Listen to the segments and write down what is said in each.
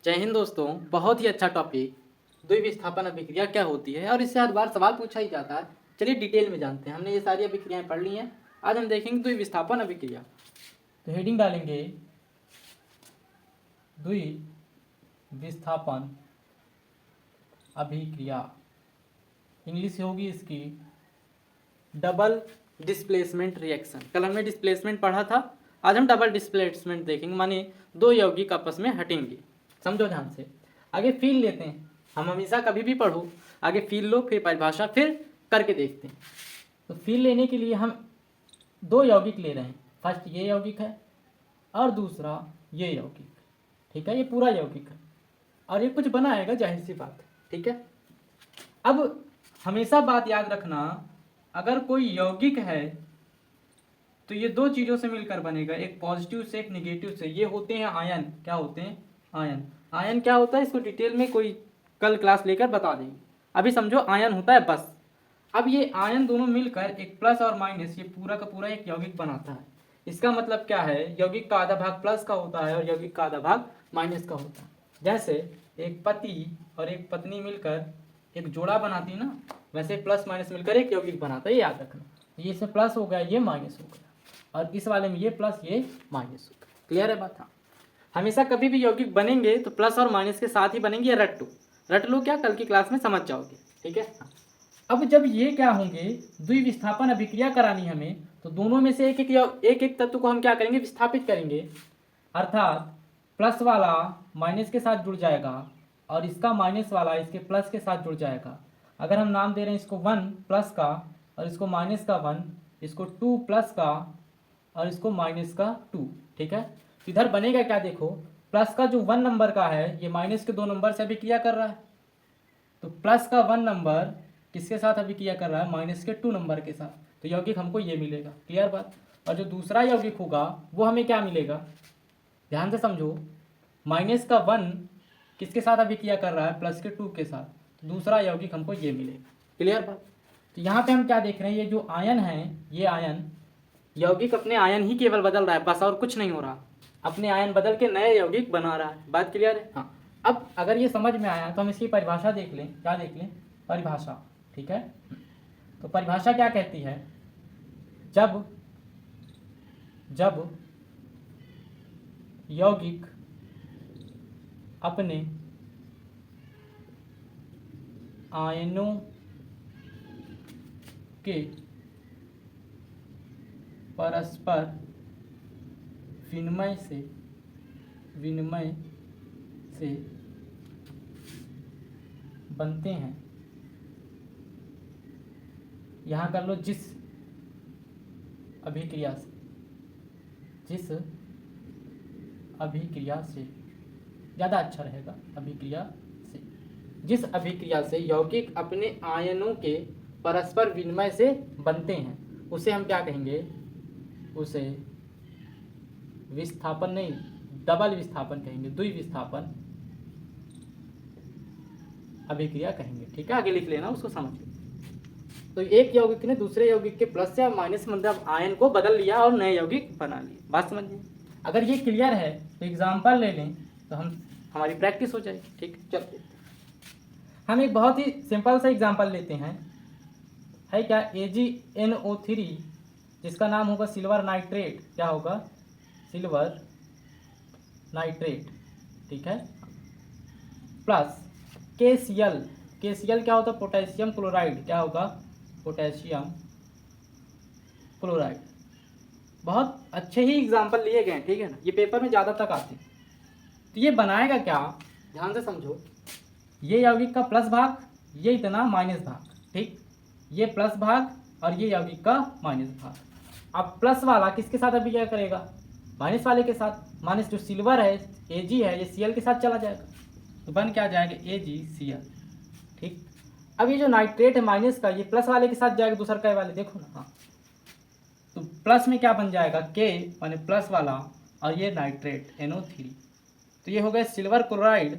जय हिंद दोस्तों। बहुत ही अच्छा टॉपिक द्विविस्थापन अभिक्रिया क्या होती है और इससे हर बार सवाल पूछा ही जाता है। चलिए डिटेल में जानते हैं। हमने ये सारी अभिक्रियाएं पढ़ ली हैं। आज हम देखेंगे द्विविस्थापन अभिक्रिया। तो हेडिंग डालेंगे द्विविस्थापन अभिक्रिया। इंग्लिश होगी इसकी डबल डिस्प्लेसमेंट रिएक्शन। कल हमने डिस्प्लेसमेंट पढ़ा था, आज हम डबल डिस्प्लेसमेंट देखेंगे, माने दो यौगिक आपस में हटेंगे। समझो ध्यान से। आगे फील लेते हैं। हम हमेशा कभी भी पढ़ो आगे फील लो, फिर परिभाषा, फिर करके देखते हैं। तो फील लेने के लिए हम दो यौगिक ले रहे हैं। फर्स्ट ये यौगिक है और दूसरा ये यौगिक। ठीक है, ये पूरा यौगिक है और ये कुछ बनाएगा, जाहिर सी बात है। ठीक है, अब हमेशा बात याद रखना, अगर कोई यौगिक है तो ये दो चीज़ों से मिलकर बनेगा, एक पॉजिटिव से एक निगेटिव से। ये होते हैं आयन। क्या होते हैं? आयन। आयन क्या होता है इसको डिटेल में कोई कल क्लास लेकर बता देंगे। अभी समझो आयन होता है बस। अब ये आयन दोनों मिलकर एक प्लस और माइनस, ये पूरा का पूरा एक यौगिक बनाता है। इसका मतलब क्या है? यौगिक का आधा भाग प्लस का होता है और यौगिक का आधा भाग माइनस का होता है। जैसे एक पति और एक पत्नी मिलकर एक जोड़ा बनाती है ना, वैसे प्लस माइनस मिलकर एक यौगिक बनाता है। ये याद रखना। ये इसमें प्लस हो गया, ये माइनस हो गया, और इस वाले में ये प्लस ये माइनस हो गया। क्लियर है बात? हाँ, हमेशा कभी भी यौगिक बनेंगे तो प्लस और माइनस के साथ ही बनेंगे। रट लो क्या, कल की क्लास में समझ जाओगे। ठीक है। अब जब ये क्या होंगे, द्विविस्थापन अभिक्रिया करानी हमें, तो दोनों में से एक एक तत्व को हम क्या करेंगे? विस्थापित करेंगे। अर्थात प्लस वाला माइनस के साथ जुड़ जाएगा और इसका माइनस वाला इसके प्लस के साथ जुड़ जाएगा। अगर हम नाम दे रहे हैं इसको 1 प्लस का और इसको माइनस का 1, इसको 2 प्लस का और इसको माइनस का 2। ठीक है, तो इधर बनेगा क्या? देखो, प्लस का जो 1 नंबर का है ये माइनस के 2 नंबर से अभिक्रिया कर रहा है। तो प्लस का 1 नंबर किसके साथ अभिक्रिया कर रहा है? माइनस के 2 नंबर के साथ। तो यौगिक हमको ये मिलेगा। क्लियर बात? और जो दूसरा यौगिक होगा वो हमें क्या मिलेगा? ध्यान से समझो। माइनस का 1 किसके साथ अभिक्रिया कर रहा है? प्लस के 2 के साथ। तो दूसरा यौगिक हमको ये मिलेगा। क्लियर बात? तो यहाँ पे हम क्या देख रहे हैं? ये जो आयन है, ये आयन यौगिक अपने आयन ही केवल बदल रहा है, बस और कुछ नहीं हो रहा। अपने आयन बदल के नए यौगिक बना रहा है। बात क्लियर है? हाँ। अब अगर ये समझ में आया तो हम इसकी परिभाषा देख लें। क्या देख लें? परिभाषा। ठीक है, तो परिभाषा क्या कहती है? जब जब यौगिक अपने आयनों के परस्पर विनिमय से बनते हैं। यहाँ कर लो जिस अभिक्रिया से ज़्यादा अच्छा रहेगा। जिस अभिक्रिया से यौगिक अपने आयनों के परस्पर विनिमय से बनते हैं उसे हम क्या कहेंगे? उसे विस्थापन नहीं, डबल विस्थापन कहेंगे, द्विविस्थापन अभिक्रिया कहेंगे। ठीक है, आगे लिख लेना, उसको समझ लो। तो एक यौगिक ने दूसरे यौगिक के प्लस या माइनस मतलब आयन को बदल लिया और नए यौगिक बना लिए। बात समझिए। अगर ये क्लियर है तो एग्जाम्पल ले लें तो हमारी प्रैक्टिस हो जाएगी। ठीक, चलिए हम एक बहुत ही सिंपल सा एग्जाम्पल लेते हैं। है क्या? AgNO3 जिसका नाम होगा सिल्वर नाइट्रेट। क्या होगा? Silver nitrate. ठीक है, प्लस KCl। KCl क्या होता है? Potassium chloride. क्या होगा? Potassium chloride. बहुत अच्छे ही एग्जाम्पल लिए गए हैं। ठीक है ना, ये पेपर में ज़्यादा तक आते हैं। तो ये बनाएगा क्या? ध्यान से समझो। ये यौगिक का प्लस भाग, ये इतना माइनस भाग। ठीक, ये प्लस भाग और ये यौगिक का माइनस भाग। अब प्लस वाला किसके साथ अभिक्रिया करेगा? माइनस वाले के साथ। माइनस जो सिल्वर है Ag है, ये Cl के साथ चला जाएगा, तो बन क्या जाएगा? AgCl। ठीक, अब ये जो नाइट्रेट है माइनस का, ये प्लस वाले के साथ जाएगा, दूसरा का वाले। देखो ना, हाँ, तो प्लस में क्या बन जाएगा? K माने प्लस वाला और ये नाइट्रेट NO3। तो ये हो गया सिल्वर क्लोराइड।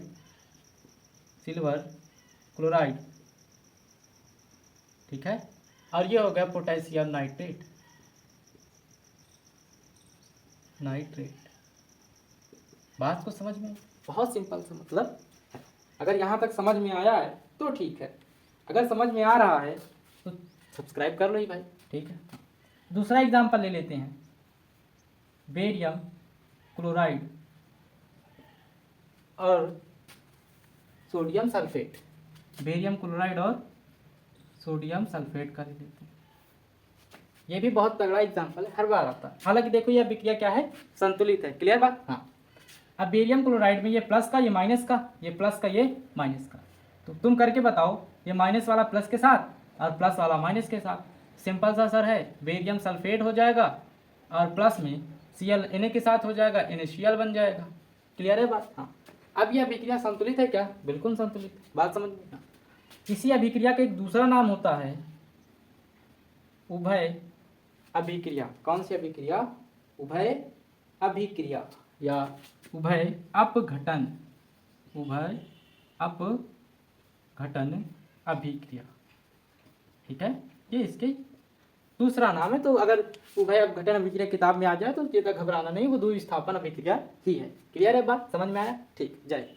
ठीक है, और ये हो गया पोटेशियम नाइट्रेट। बात को समझ में? बहुत सिंपल सा मतलब है। अगर यहाँ तक समझ में आया है तो ठीक है, अगर समझ में आ रहा है तो सब्सक्राइब कर लो ही भाई, ठीक है। दूसरा एग्जाम्पल ले लेते हैं, बेरियम क्लोराइड और सोडियम सल्फेट। बेरियम क्लोराइड और सोडियम सल्फेट का ले लेते हैं। ये भी बहुत तगड़ा एग्जाम्पल है, हर बार आता है। हालांकि देखो यह अभिक्रिया क्या है, संतुलित है। क्लियर बात? हाँ। अब बेरियम क्लोराइड में ये प्लस का, ये माइनस का, ये प्लस का, ये माइनस का, तो तुम करके बताओ ये माइनस वाला प्लस के साथ और प्लस वाला माइनस के साथ। सिंपल सा सर है, बेरियम सल्फेट हो जाएगा और प्लस में Cl Na के साथ हो जाएगा, NaCl बन जाएगा। क्लियर है बात? हाँ। अब यह अभिक्रिया संतुलित है क्या? बिल्कुल संतुलित है। बात समझ में? हाँ। इसी अभिक्रिया का एक दूसरा नाम होता है उभय अभिक्रिया। कौन सी अभिक्रिया? उभय अभिक्रिया या उभय अपघटन। उभय अपघटन अभिक्रिया, ठीक है, ये इसके दूसरा नाम है। तो अगर उभय अपघटन अभिक्रिया किताब में आ जाए तो ज्यादा घबराना नहीं, वो द्विस्थापन अभिक्रिया ही है। क्लियर है बात? समझ में आया? ठीक, जय।